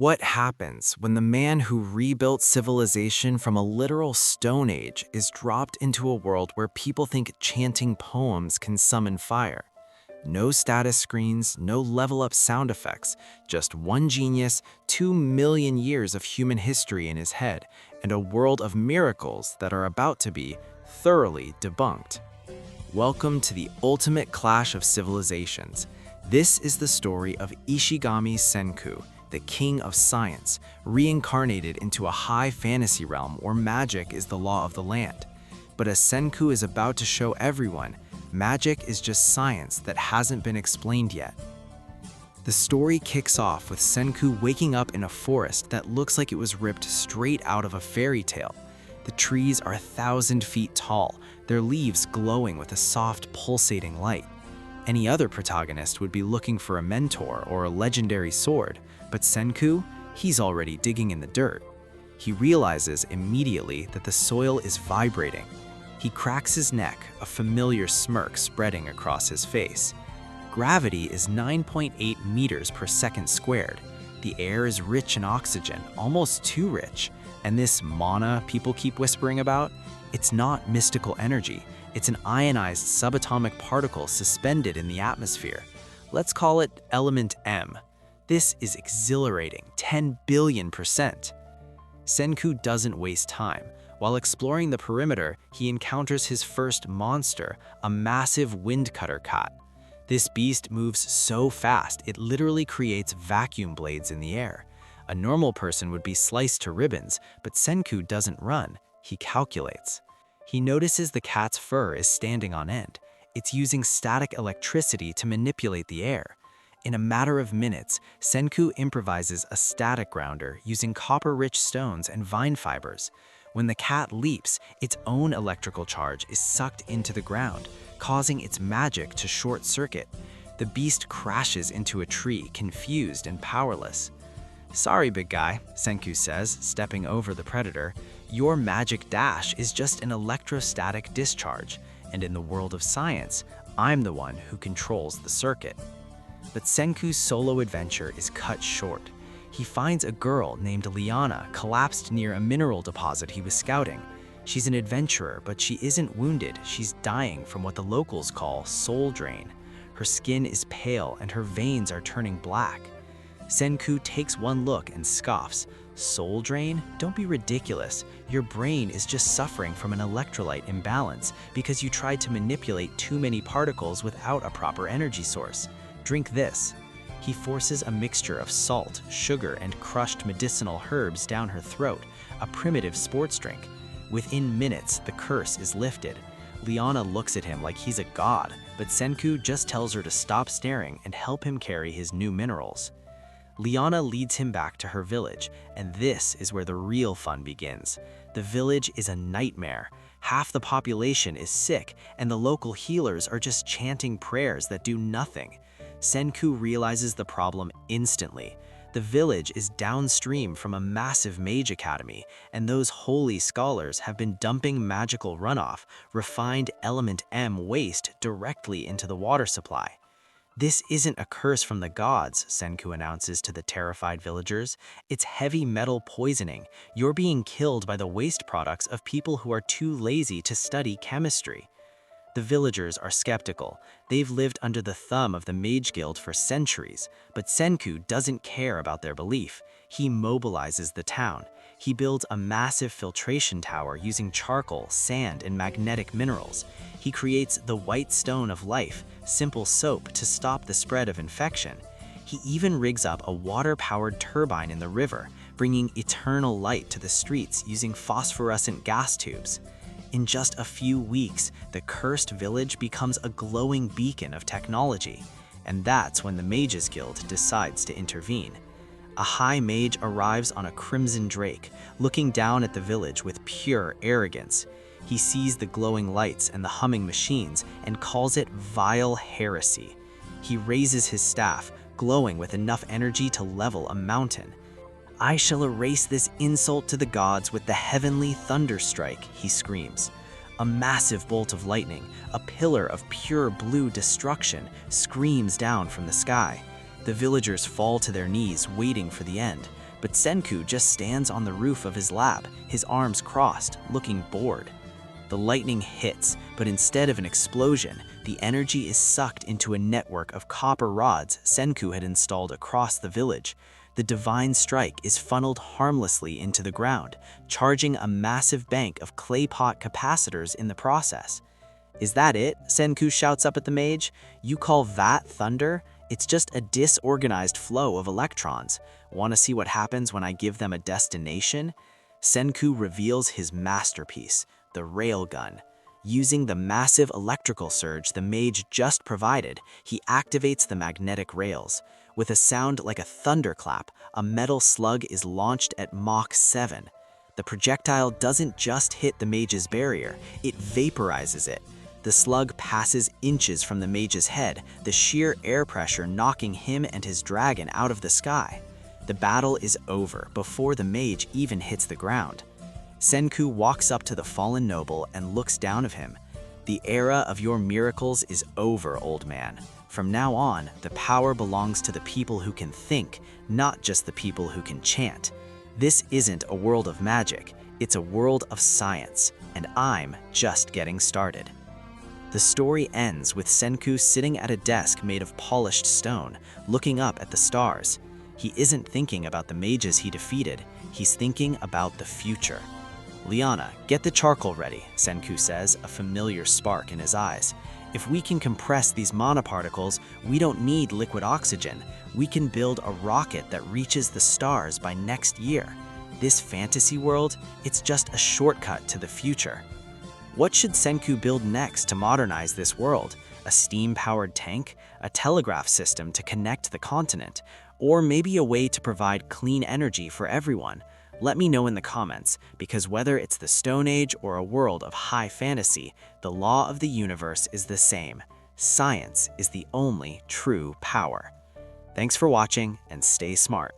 What happens when the man who rebuilt civilization from a literal stone age is dropped into a world where people think chanting poems can summon fire? No status screens, no level-up sound effects, just one genius, 2 million years of human history in his head, and a world of miracles that are about to be thoroughly debunked. Welcome to the ultimate clash of civilizations. This is the story of Ishigami Senku, the king of science, reincarnated into a high fantasy realm where magic is the law of the land. But as Senku is about to show everyone, magic is just science that hasn't been explained yet. The story kicks off with Senku waking up in a forest that looks like it was ripped straight out of a fairy tale. The trees are 1,000 feet tall, their leaves glowing with a soft, pulsating light. Any other protagonist would be looking for a mentor or a legendary sword, but Senku, he's already digging in the dirt. He realizes immediately that the soil is vibrating. He cracks his neck, a familiar smirk spreading across his face. Gravity is 9.8 meters per second squared. The air is rich in oxygen, almost too rich. And this mana people keep whispering about, it's not mystical energy. It's an ionized subatomic particle suspended in the atmosphere. Let's call it element M. This is exhilarating, 10 billion%. Senku doesn't waste time. While exploring the perimeter, he encounters his first monster, a massive windcutter cat. This beast moves so fast, it literally creates vacuum blades in the air. A normal person would be sliced to ribbons, but Senku doesn't run, he calculates. He notices the cat's fur is standing on end. It's using static electricity to manipulate the air. In a matter of minutes, Senku improvises a static grounder using copper-rich stones and vine fibers. When the cat leaps, its own electrical charge is sucked into the ground, causing its magic to short-circuit. The beast crashes into a tree, confused and powerless. "Sorry, big guy," Senku says, stepping over the predator. "Your magic dash is just an electrostatic discharge, and in the world of science, I'm the one who controls the circuit." But Senku's solo adventure is cut short. He finds a girl named Liana collapsed near a mineral deposit he was scouting. She's an adventurer, but she isn't wounded. She's dying from what the locals call soul drain. Her skin is pale and her veins are turning black. Senku takes one look and scoffs. "Soul drain? Don't be ridiculous. Your brain is just suffering from an electrolyte imbalance because you tried to manipulate too many particles without a proper energy source. Drink this." He forces a mixture of salt, sugar, and crushed medicinal herbs down her throat, a primitive sports drink. Within minutes, the curse is lifted. Liana looks at him like he's a god, but Senku just tells her to stop staring and help him carry his new minerals. Liana leads him back to her village, and this is where the real fun begins. The village is a nightmare. Half the population is sick, and the local healers are just chanting prayers that do nothing. Senku realizes the problem instantly. The village is downstream from a massive mage academy, and those holy scholars have been dumping magical runoff, refined element M waste directly into the water supply. "This isn't a curse from the gods," Senku announces to the terrified villagers. "It's heavy metal poisoning. You're being killed by the waste products of people who are too lazy to study chemistry." The villagers are skeptical. They've lived under the thumb of the Mage Guild for centuries, but Senku doesn't care about their belief. He mobilizes the town. He builds a massive filtration tower using charcoal, sand, and magnetic minerals. He creates the white stone of life, simple soap to stop the spread of infection. He even rigs up a water-powered turbine in the river, bringing eternal light to the streets using phosphorescent gas tubes. In just a few weeks, the cursed village becomes a glowing beacon of technology. And that's when the Mages Guild decides to intervene. A high mage arrives on a crimson drake, looking down at the village with pure arrogance. He sees the glowing lights and the humming machines and calls it vile heresy. He raises his staff, glowing with enough energy to level a mountain. "I shall erase this insult to the gods with the heavenly thunderstrike," he screams. A massive bolt of lightning, a pillar of pure blue destruction, screams down from the sky. The villagers fall to their knees, waiting for the end. but Senku just stands on the roof of his lab, his arms crossed, looking bored. The lightning hits, but instead of an explosion, the energy is sucked into a network of copper rods Senku had installed across the village. The divine strike is funneled harmlessly into the ground, charging a massive bank of clay pot capacitors in the process. "Is that it?" Senku shouts up at the mage. "You call that thunder? It's just a disorganized flow of electrons. Want to see what happens when I give them a destination?" Senku reveals his masterpiece, the railgun. Using the massive electrical surge the mage just provided, he activates the magnetic rails. With a sound like a thunderclap, a metal slug is launched at Mach 7. The projectile doesn't just hit the mage's barrier, it vaporizes it. The slug passes inches from the mage's head, the sheer air pressure knocking him and his dragon out of the sky. The battle is over before the mage even hits the ground. Senku walks up to the fallen noble and looks down of him. "The era of your miracles is over, old man. From now on, the power belongs to the people who can think, not just the people who can chant. This isn't a world of magic, it's a world of science, and I'm just getting started." The story ends with Senku sitting at a desk made of polished stone, looking up at the stars. He isn't thinking about the mages he defeated, he's thinking about the future. "Liana, get the charcoal ready," Senku says, a familiar spark in his eyes. "If we can compress these monoparticles, we don't need liquid oxygen. We can build a rocket that reaches the stars by next year. This fantasy world, it's just a shortcut to the future." What should Senku build next to modernize this world? A steam-powered tank? A telegraph system to connect the continent? Or maybe a way to provide clean energy for everyone? Let me know in the comments, because whether it's the Stone Age or a world of high fantasy, the law of the universe is the same. Science is the only true power. Thanks for watching, and stay smart.